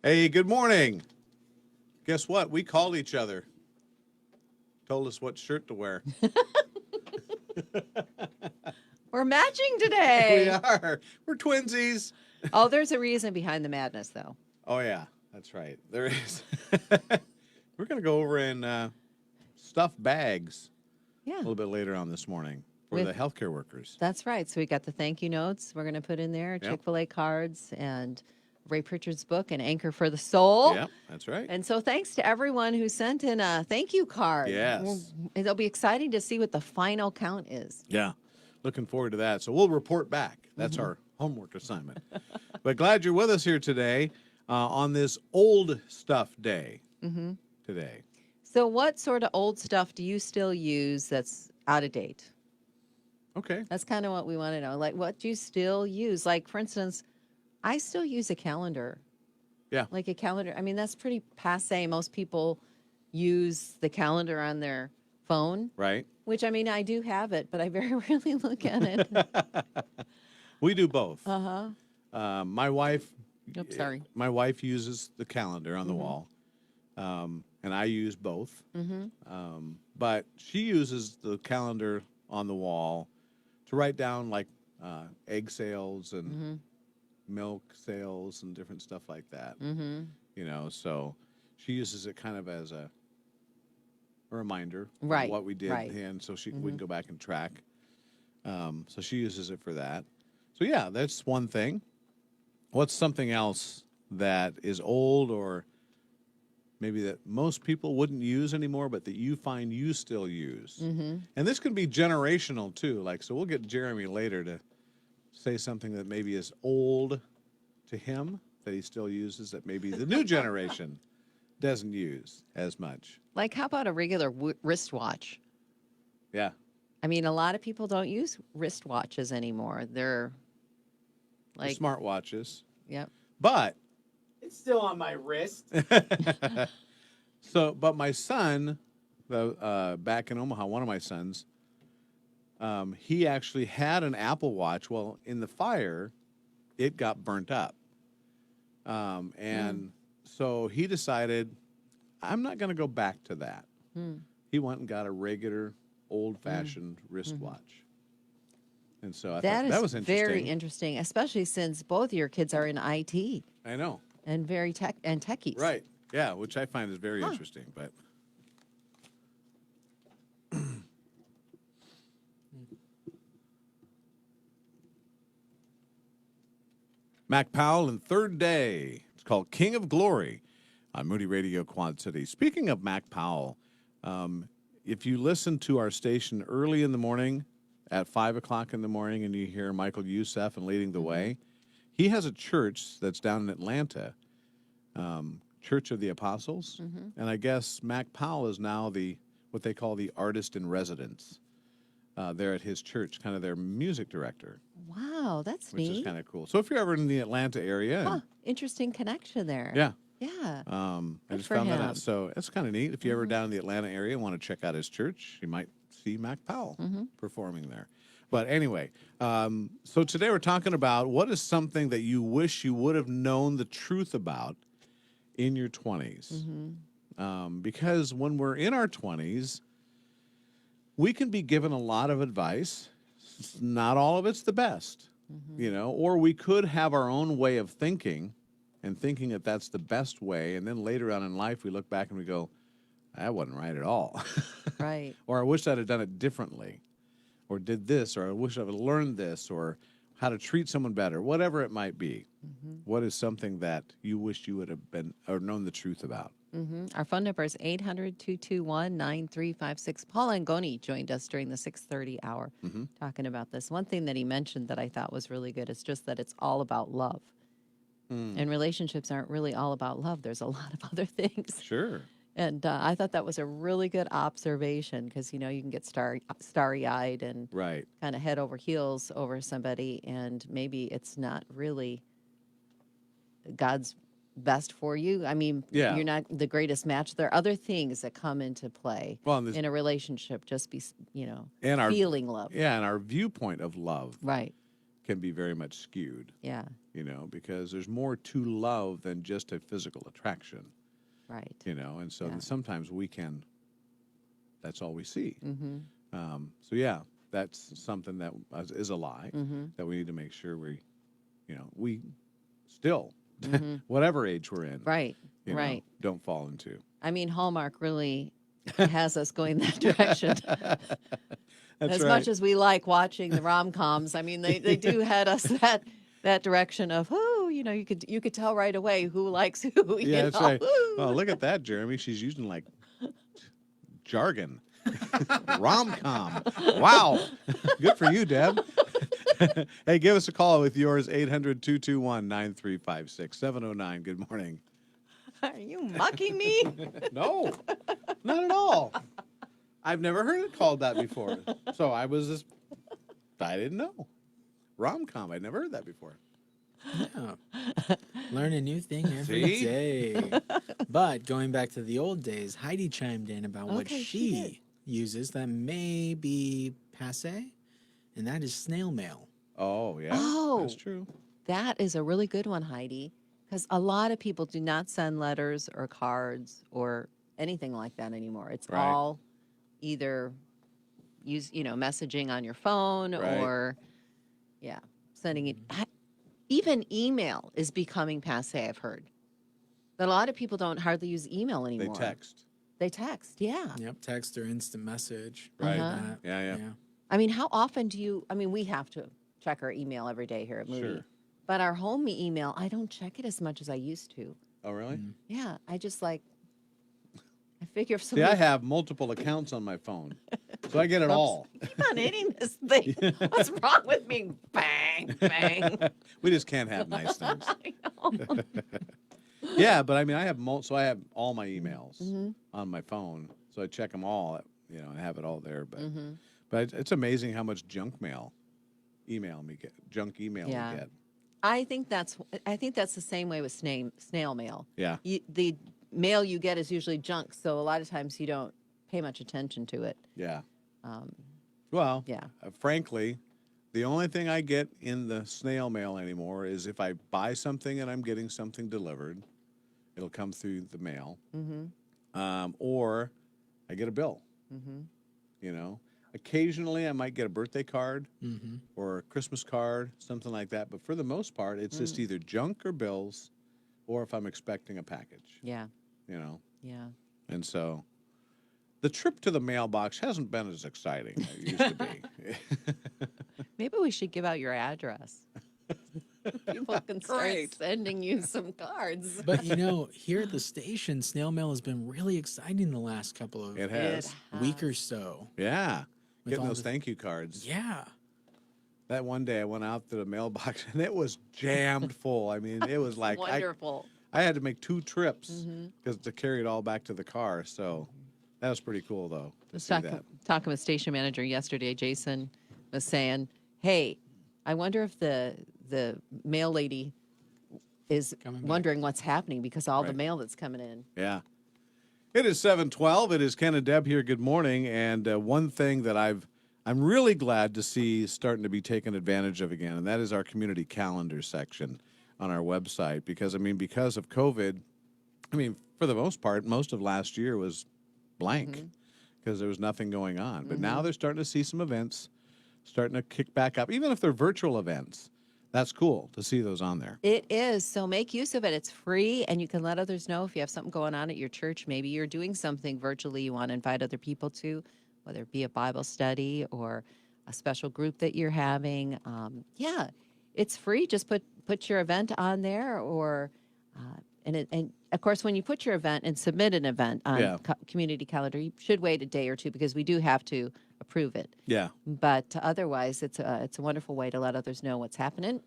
Hey, good morning. Guess what? We called each other. Told us what shirt to wear. We're matching We today. are. We're twinsies. Oh, there's a reason behind the madness, though. Oh, yeah. That's right. There is. We're going to go over in stuffed bags a Yeah, little bit later on this morning for With- the healthcare workers. that's right. So we got the thank you notes we're going to put in there, Yep. Chick-fil-A cards, and Ray Pritchard's book, An Anchor for the Soul. Yep, that's right. And so thanks to everyone who sent in a thank you card. Yes. It'll be exciting to see what the final count is. Yeah. Looking forward to that. So we'll report back. That's our homework assignment. But glad you're with us here today on this old stuff day today. So what sort of old stuff do you still use that's out of date? Okay. That's kind of what we want to know. Like, what do you still use? Like, for instance, I still use a calendar. Yeah. Like a calendar. I mean, that's pretty passe. Most people use the calendar on their phone, Right. which, I mean, I do have it, but I very rarely look at it. We do both. Uh-huh. My wife. Oops, sorry. My wife uses the calendar on the wall, and I use both. But she uses the calendar on the wall to write down like egg sales and milk sales and different stuff like that. You know, so she uses it kind of as a reminder Right, of what we did, right. and so we can go back and track. So she uses it for that. So yeah, that's one thing. What's something else that is old or maybe that most people wouldn't use anymore, but that you find you still use? And this can be generational too. Like, so we'll get Jeremy later to say something that maybe is old to him that he still uses that maybe the new generation doesn't use as much. Like, how about a regular wristwatch? Yeah. I mean, a lot of people don't use wristwatches anymore. They're The like, smartwatches. yep. But It's still on my wrist. but my son, back in Omaha, one of my sons, he actually had an Apple Watch. Well, in the fire, it got burnt up. And so he decided, I'm not going to go back to that. He went and got a regular, old-fashioned wristwatch. And so I thought that was interesting. Very interesting, especially since both of your kids are in IT I know. and very techies. Right. Yeah, which I find is very interesting. But Mac Powell and Third Day. It's called King of Glory on Moody Radio Quad City. Speaking of Mac Powell, if you listen to our station early in the morning at 5 o'clock in the morning and you hear Michael Youssef and Leading the Way, he has a church that's down in Atlanta, Church of the Apostles. And I guess Mac Powell is now what they call the artist in residence there at his church, kind of their music director. Wow, that's Which neat. is kind of cool. So if you're ever in the Atlanta area, and, Interesting connection there. yeah, Yeah. I Good just for found that him. out. So it's kind of neat. If you're ever down in the Atlanta area and want to check out his church, you might see Mac Powell performing there. But anyway, so today we're talking about what is something that you wish you would have known the truth about in your 20s. Because when we're in our 20s, we can be given a lot of advice. Not all of it's the best, you know, or we could have our own way of thinking and thinking that that's the best way. And then later on in life, we look back and we go, that wasn't right at all. Right. Or I wish I'd have done it differently, or did this, or I wish I would have learned this, or how to treat someone better, whatever it might be. What is something that you wish you would have been or known the truth about? Our phone number is 800-221-9356. Paul Angoni joined us during the 6:30 hour talking about this. One thing that he mentioned that I thought was really good is just that it's all about love. And relationships aren't really all about love. There's a lot of other things. Sure. And I thought that was a really good observation because, you know, you can get starry-eyed and Right. kind of head over heels over somebody, and maybe it's not really God's best for you. I mean, Yeah. you're not the greatest match. There are other things that come into play Well, and in a relationship. Just be, you know, and our feeling love. yeah, and our viewpoint of love Right. can be very much skewed, Yeah. because there's more to love than just a physical attraction, Right. and so Yeah. sometimes that's all we see. Mm-hmm. So yeah, that's something that is a lie Mm-hmm. that we need to make sure we still, Mm-hmm. whatever age we're in, Right. Right. don't fall into. I mean, Hallmark really has us going that direction. That's As right. much as we like watching the rom-coms, I mean, they do head us that direction of who, you could tell right away who likes who. Yeah, that's right. Woo. Oh, look at that, Jeremy. She's using like jargon. Rom-com. Wow. Good for you, Deb. Hey, give us a call with yours, 800-221-9356, 709. Good morning. Are you mucking me? No, not at all. I've never heard it called that before. So I didn't know. Rom-com, I'd never heard that before. Yeah. Learn a new thing every See? day. But going back to the old days, Heidi chimed in about what Okay, she did. she uses that may be passe, and that is snail mail. Oh, yeah. Oh. That's true. That is a really good one, Heidi, because a lot of people do not send letters or cards or anything like that anymore. It's Right. all either messaging on your phone Right. or, sending it. Even email is becoming passe, I've heard. That a lot of people don't hardly use email They anymore. text. They text, yeah. Yep, text or instant message. Right. Uh-huh. That. Yeah. I mean, how often we have to check our email every day here at Moody. Sure. But our home email, I don't check it as much as I used to. Oh, really? Mm. Yeah, I figure if See, somebody I have multiple accounts on my phone, so I get it all. keep on hitting this thing. What's wrong with me? Bang, bang. We just can't have nice things. I know. Yeah, but I mean, I have I have all my emails Mhm. on my phone, so I check them all, and have it all there. But Mhm. but it's amazing how much junk email we Yeah. get. I think that's the same way with snail mail. Yeah, The mail you get is usually junk, so a lot of times you don't pay much attention to it. yeah. Um, Well, yeah. frankly, the only thing I get in the snail mail anymore is if I buy something and I'm getting something delivered, it'll come through the mail, Mm-hmm. or I get a bill. Mm-hmm. Occasionally I might get a birthday card Mm-hmm. or a Christmas card, something like that. But for the most part, it's just either junk or bills, or if I'm expecting a package, Yeah. Yeah. Yeah. And so the trip to the mailbox hasn't been as exciting as it used to be. Maybe we should give out your address. People can start Great. sending you some cards. But here at the station, snail mail has been really exciting the last couple of It has. week or so. Yeah. With Getting all those the- thank you cards. Yeah. That one day I went out to the mailbox and it was jammed full. I mean, it was like Wonderful. I had to make 2 trips Mhm. because to carry it all back to the car. So that was pretty cool, though, to was see talking, that. talking with station manager yesterday. Jason was saying, "Hey, I wonder if the mail lady is Coming back. wondering what's happening because all the Right. mail that's coming in." Yeah. It is 7:12. It is Ken and Deb here. Good morning. And one thing that I'm really glad to see starting to be taken advantage of again, and that is our community calendar section on our website. Because of COVID, for the most part, most of last year was blank because there was nothing going on. But now they're starting to see some events starting to kick back up, even if they're virtual events. That's cool to see those on there. It is. So make use of it. It's free, and you can let others know if you have something going on at your church. Maybe you're doing something virtually you want to invite other people to, whether it be a Bible study or a special group that you're having. Yeah, it's free. Just put your event on there, or and of course, when you put your event and submit an event on Yeah. community calendar, you should wait a day or two because we do have to approve it. Yeah. But otherwise, it's a wonderful way to let others know what's happening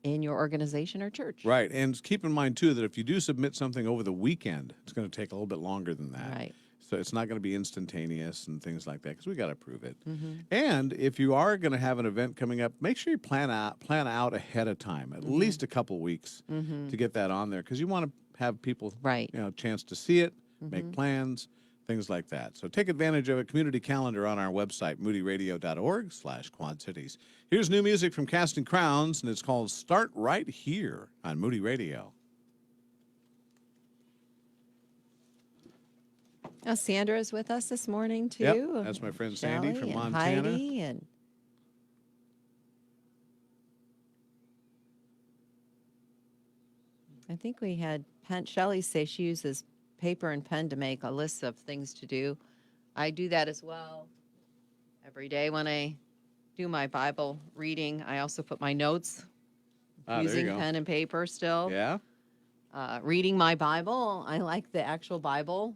in your organization or church. Right. And keep in mind, too, that if you do submit something over the weekend, it's going to take a little bit longer than that. Right. So it's not going to be instantaneous and things like that because we got to approve it. Mm-hmm. And if you are going to have an event coming up, make sure you plan out ahead of time, at least a couple weeks to get that on there because you want to have people Right. chance to see it, make plans, things like that. So take advantage of a community calendar on our website, moodyradio.org/Quad Cities. Here's new music from Casting Crowns, and it's called Start Right Here on Moody Radio. Now, Sandra is with us this morning, too. Yep, that's my friend Sandy Shelley from and Montana. Heidi and I think we had Shelley say she uses paper and pen to make a list of things to do. I do that as well every day when I do my Bible reading. I also put my notes There you using go. pen and paper still. Yeah? Reading my Bible. I like the actual Bible.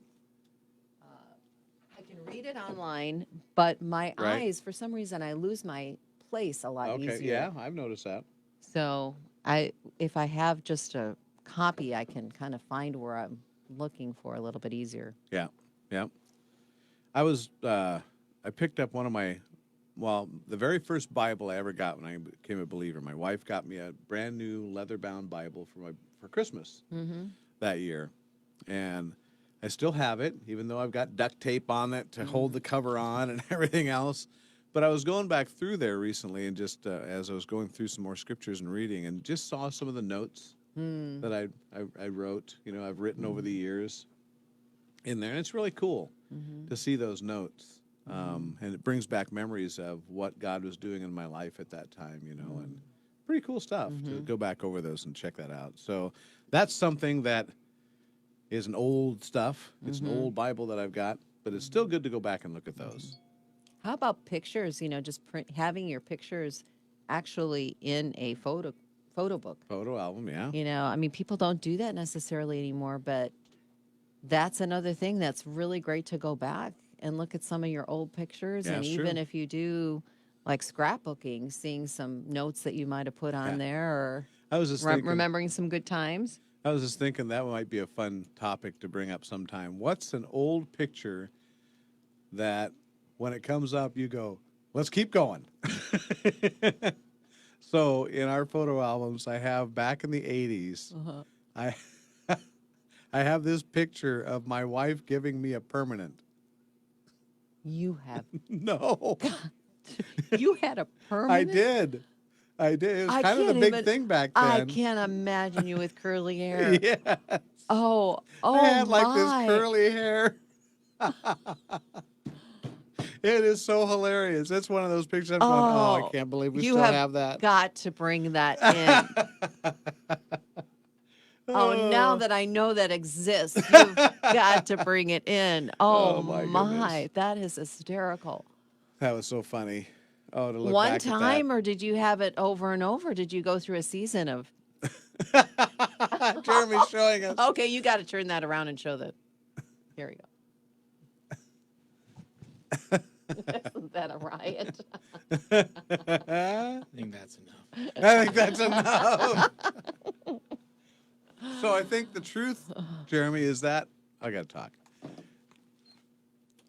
I can read it online, but my Right. eyes, for some reason, I lose my place a lot Okay, easier. yeah, I've noticed that. So if I have just a copy, I can kind of find where I'm looking for a little bit easier. Yeah, yeah. I picked up one of the very first Bible I ever got when I became a believer. My wife got me a brand new leather-bound Bible for Christmas that year. And I still have it, even though I've got duct tape on it to hold the cover on and everything else. But I was going back through there recently and just as I was going through some more scriptures and reading and just saw some of the notes that I wrote, I've written over the years in there. And it's really cool to see those notes. And it brings back memories of what God was doing in my life at that time, and pretty cool stuff to go back over those and check that out. So that's something that is an old stuff. It's an old Bible that I've got, but it's still good to go back and look at those. How about pictures? Just having your pictures actually in a photo book. Photo album, yeah. People don't do that necessarily anymore, but that's another thing that's really great to go back and look at some of your old pictures. Yeah, and it's even true. if you do like scrapbooking, seeing some notes that you might have put on there or I was just thinking, remembering some good times. I was just thinking that might be a fun topic to bring up sometime. What's an old picture that when it comes up, you go, let's keep going? So in our photo albums, I have back in the 80s, I I have this picture of my wife giving me a permanent. You have No, you had a permanent. I did. It was I kind of the can't big even- thing back then. I can't imagine you with curly hair. Yeah. Oh, I had like my. this curly hair. It is so hilarious. It's one of those pictures I'm going, oh, I can't believe we you still have have that. got to bring that in. Oh, now that I know that exists, you've got to bring it in. Oh, my my. goodness. That is hysterical. That was so funny. Oh, to look One back time, or did you have it over and over? Did you go through a season of... at that. Jeremy's showing us. Okay, you got to turn that around and show that. Here we go. Isn't that a riot? I think that's enough. I think that's enough. So I think the truth, Jeremy, is that I got to talk.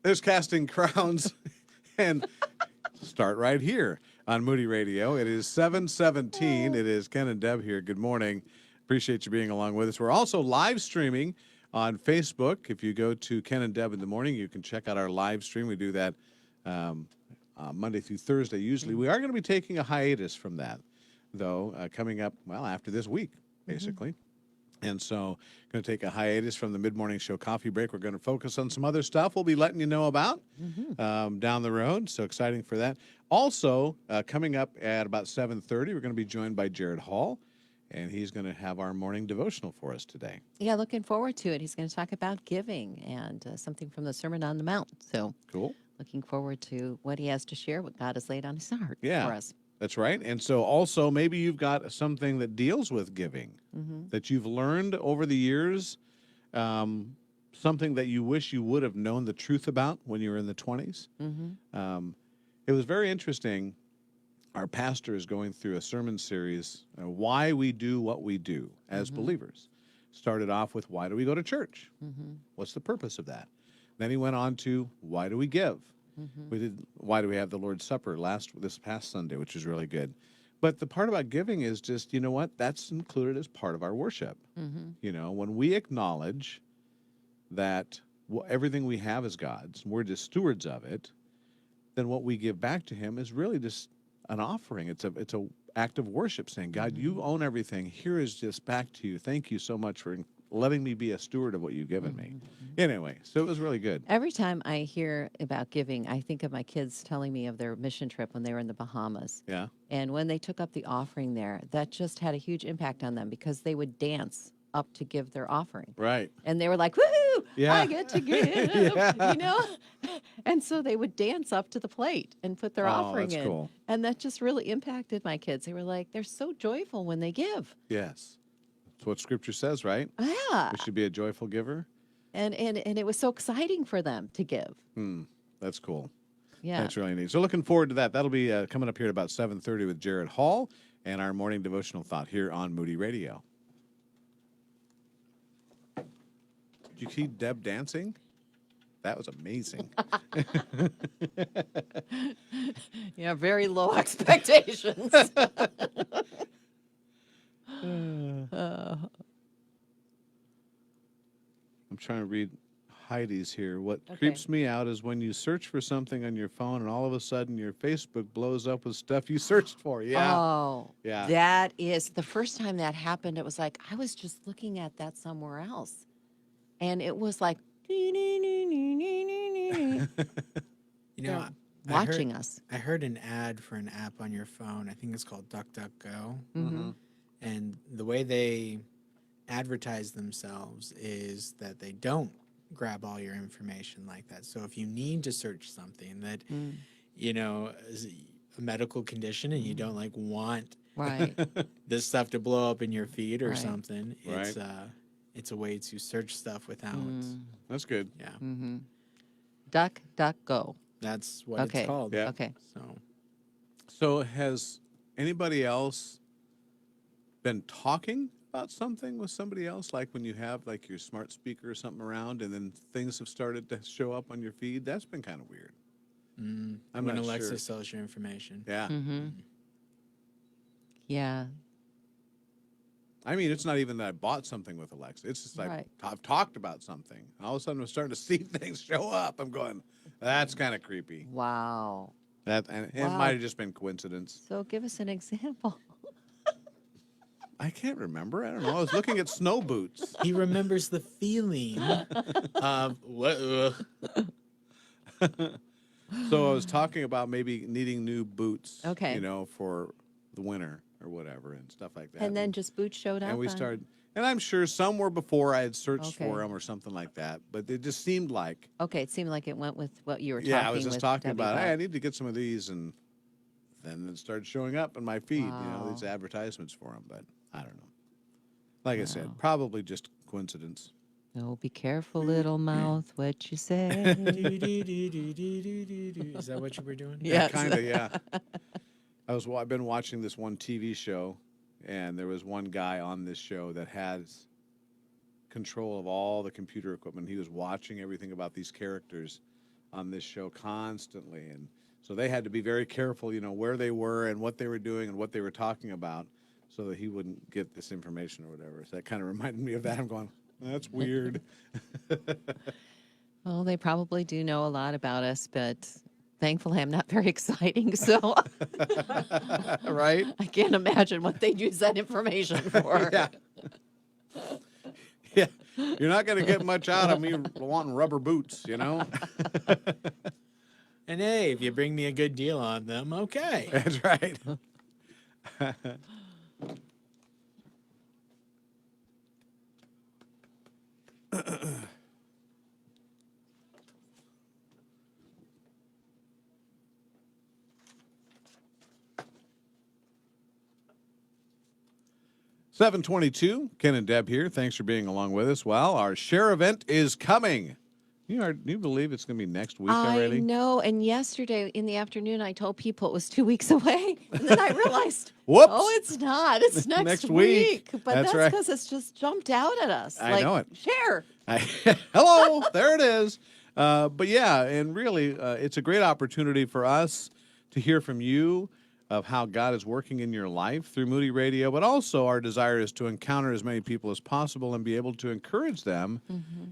There's Casting Crowns and start right here on Moody Radio. It is 7:17. It is Ken and Deb here. Good morning. Appreciate you being along with us. We're also live streaming on Facebook. If you go to Ken and Deb in the morning, you can check out our live stream. We do that Monday through Thursday usually. We are going to be taking a hiatus from that, though, coming up, after this week, basically. And so going to take a hiatus from the mid-morning show coffee break. We're going to focus on some other stuff we'll be letting you know about down the road. So exciting for that. Also, coming up at about 7:30, we're going to be joined by Jared Hall, and he's going to have our morning devotional for us today. Yeah, looking forward to it. He's going to talk about giving and something from the Sermon on the Mount. So Cool. looking forward to what he has to share, what God has laid on his heart Yeah. for us. That's right. And so also maybe you've got something that deals with giving that you've learned over the years, something that you wish you would have known the truth about when you were in the 20s. It was very interesting. Our pastor is going through a sermon series, why we do what we do as believers. Started off with, why do we go to church? What's the purpose of that? Then he went on to, why do we give? We did. Why do we have the Lord's Supper this past Sunday, which is really good. But the part about giving is just, you know what? That's included as part of our worship. When we acknowledge that everything we have is God's, and we're just stewards of it, then what we give back to him is really just an offering. It's a act of worship, saying, God, you own everything. Here is just back to you. Thank you so much for letting me be a steward of what you've given me. Anyway, so it was really good. Every time I hear about giving, I think of my kids telling me of their mission trip when they were in the Bahamas. Yeah. And when they took up the offering there, that just had a huge impact on them because they would dance up to give their offering. Right. And they were like, woohoo, Yeah. I get to give, Yeah. you know? And so they would dance up to the plate and put their offering that's in. cool. And that just really impacted my kids. They were like, they're so joyful when they give. Yes. That's what Scripture says, right? Yeah. We should be a joyful giver. And it was so exciting for them to give. That's cool. Yeah. That's really neat. So looking forward to that. That'll be coming up here at about 7:30 with Jared Hall and our morning devotional thought here on Moody Radio. Did you see Deb dancing? That was amazing. Yeah, very low expectations. I'm trying to read Heidi's here. What Okay. creeps me out is when you search for something on your phone and all of a sudden your Facebook blows up with stuff you searched for. Yeah. Oh, Yeah. that is the first time that happened. It was like, I was just looking at that somewhere else. And it was like, You know, watching us. I heard an ad for an app on your phone. I think it's called DuckDuckGo. Mm-hmm. And the way they advertise themselves is that they don't grab all your information like that. So if you need to search something that, you know, is a medical condition and you don't like want Right. this stuff to blow up in your feed or Right. something, Right. it's a way to search stuff without. That's good. Yeah, Mm-hmm. Duck, duck, go. that's what Okay. it's called. Yeah. Okay. So has anybody else been talking about something with somebody else? Like when you have like your smart speaker or something around and then things have started to show up on your feed? That's been kind of weird. I'm When not Alexa sure. sells your information. Yeah. Mm-hmm. Yeah. I mean, it's not even that I bought something with Alexa. It's just like Right. I've talked about something. And all of a sudden I'm starting to see things show up. I'm going, that's kind of creepy. Wow. And it Wow. might have just been coincidence. So give us an example. I can't remember. I don't know. I was looking at snow boots. He remembers the feeling of what. So I was talking about maybe needing new boots, Okay. you know, for the winter or whatever and stuff like that. And then just boots showed up. and we on- started, and I'm sure somewhere before I had searched Okay. for them or something like that, but it just seemed like, Okay, it seemed like it went with what you were talking yeah, I was just with talking Debbie about, hey, I need to get some of these, and then it started showing up in my feed, you know, these Wow. advertisements for them, but I don't know. Like I said, Wow. probably just coincidence. Oh, be careful, little mouth, what you say. Is that what you were doing? Yes. Kind of, yeah. I've been watching this one TV show, and there was one guy on this show that has control of all the computer equipment. He was watching everything about these characters on this show constantly, and so they had to be very careful, you know, where they were and what they were doing and what they were talking about, so that he wouldn't get this information or whatever. So that kind of reminded me of that. I'm going, that's weird. Well, they probably do know a lot about us, but thankfully I'm not very exciting, so Right? I can't imagine what they'd use that information for. Yeah. Yeah. You're not going to get much out of me wanting rubber boots, you know? And hey, if you bring me a good deal on them, okay. That's right. $7:22. Ken and Deb here. Thanks for being along with us. Well, our share event is coming. Do you believe it's going to be next week I already? know. And yesterday in the afternoon, I told people it was 2 weeks away. And then I realized, Whoops. oh, it's not. It's next, Next week. But That's that's right. because it's just jumped out at us. I know it. Share. Hello, there it is. But yeah, and really, it's a great opportunity for us to hear from you. of how God is working in your life through Moody Radio, but also our desire is to encounter as many people as possible and be able to encourage them,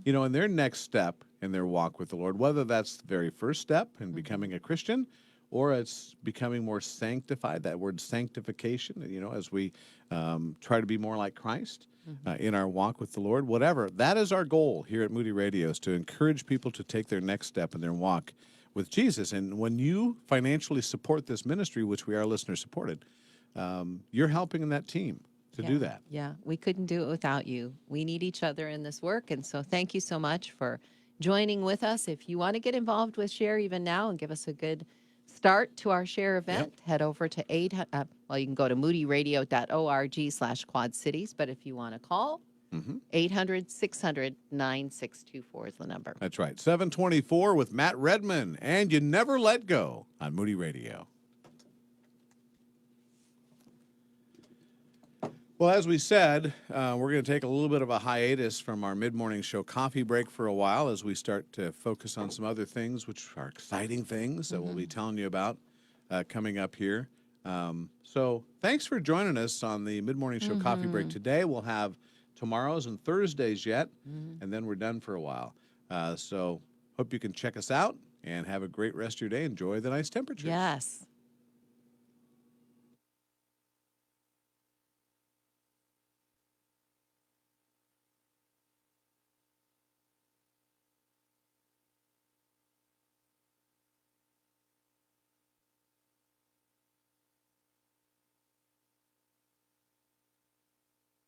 you know, in their next step in their walk with the Lord, whether that's the very first step in becoming a Christian or it's becoming more sanctified, that word sanctification, you know, as we try to be more like Christ in our walk with the Lord, whatever. That is our goal here at Moody Radio, is to encourage people to take their next step in their walk with Jesus. And when you financially support this ministry, which we are listener supported, you're helping in that team to do that. Yeah, we couldn't do it without you. We need each other in this work. And so thank you so much for joining with us. If you want to get involved with Share even now and give us a good start to our Share event, head over to you can go to moodyradio.org/Quad Cities. But if you want to call, 800-600-9624 is the number. That's right. 724 with Matt Redman, and You Never Let Go on Moody Radio. Well, as we said, we're going to take a little bit of a hiatus from our mid-morning show coffee break for a while as we start to focus on some other things, which are exciting things that we'll be telling you about coming up here. So thanks for joining us on the mid-morning show coffee break today. We'll have tomorrow's and Thursdays yet, and then we're done for a while. So hope you can check us out and have a great rest of your day. Enjoy the nice temperature. Yes.